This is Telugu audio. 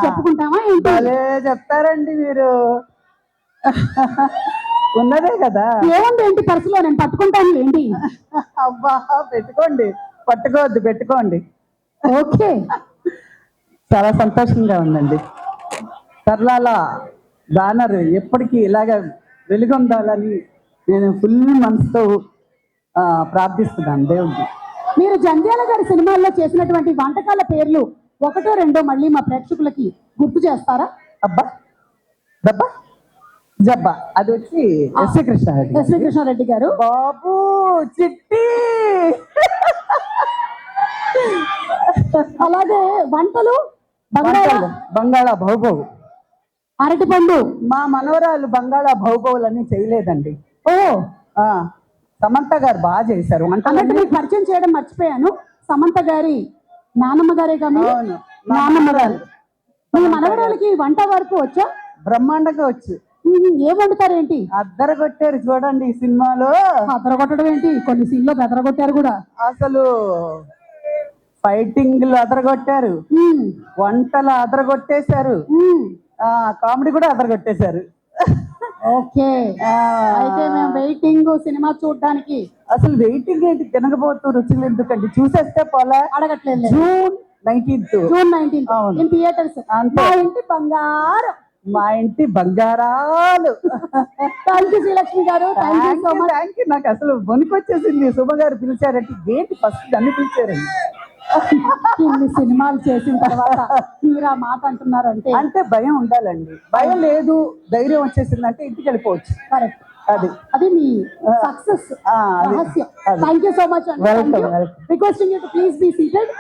చెప్పుకుంటామా ఏంటి? అదే చెప్తారండి మీరు. ఉన్నదే కదా. ఏముంది ఏంటి పర్సులో, నేను పట్టుకుంటాను ఏంటి. అబ్బా పెట్టుకోండి, పట్టుకోవద్దు పెట్టుకోండి. ఓకే, చాలా సంతోషంగా ఉందండి. సరళాల బ్యానర్ ఎప్పటికీ ఇలాగ వెలుగొందాలని నేను ఫుల్ మనసుతో ప్రార్థిస్తున్నాను దేవుడికి. మీరు జంధ్యాల గారి సినిమాల్లో చేసినటువంటి వంటకాల పేర్లు ఒకటో రెండో మళ్ళీ మా ప్రేక్షకులకి గుర్తు చేస్తారా? అబ్బా దబ్బా జబ్బా అది వచ్చి ఎస్వి కృష్ణారెడ్డి. ఎస్వి కృష్ణారెడ్డి గారు. బాబు చిట్టి. అలాగే వంటలు బంగాళా భౌభవ్. అరటిపండు. మా మనవరాలు బంగాళా భౌభవులన్నీ చేయలేదండి. ఓ, సమంత గారు బాగా చేశారు అన్నట్టు మీకు పరిచయం చేయడం మర్చిపోయాను. సమంత గారి నానమ్మ గారే కానీ. నానమ్మ గారు. మీ మనవరాలకి వంట వరకు వచ్చా? బ్రహ్మాండంగా వచ్చు. ఏం వండుతారేంటి? అద్దరగొట్టారు చూడండి ఈ సినిమాలో. అదరగొట్టడం ఏంటి, కొన్ని సీన్లో బెదరగొట్టారు కూడా. అసలు ఫైటింగ్లు అదరగొట్టారు, వంటలు అదరగొట్టేశారు, కామెడీ కూడా అదరగొట్టేశారు. ఓకే, అయితే మేము వెయిటింగ్ సినిమా చూడడానికి. అసలు వెయిటింగ్ ఏంటి, తినకపోతూ రుచులు ఎందుకండి, చూసేస్తే పోలే. అడగట్లేదు. June 19th in theatres. మా ఇంటి బంగారం, మా ఇంటి బంగారాలు. థ్యాంక్ యూ శ్రీలక్ష్మి గారు. Thank you. నాకు అసలు వణుకొచ్చేసింది శుభ గారు పిలిచారంటే, ఏంటి ఫస్ట్ నన్ను పిలిచారండి. ఇన్ని సినిమాలు చేసిన తర్వాత మీరా మాట అంటున్నారంటే అంటే భయం ఉండాలండి. భయం లేదు, ధైర్యం వచ్చేసిందంటే ఇంటికి వెళ్ళిపోవచ్చు. కరెక్ట్, అది మీ సక్సెస్ రహస్యం. Thank you so much. Welcome. Requesting you to please be seated.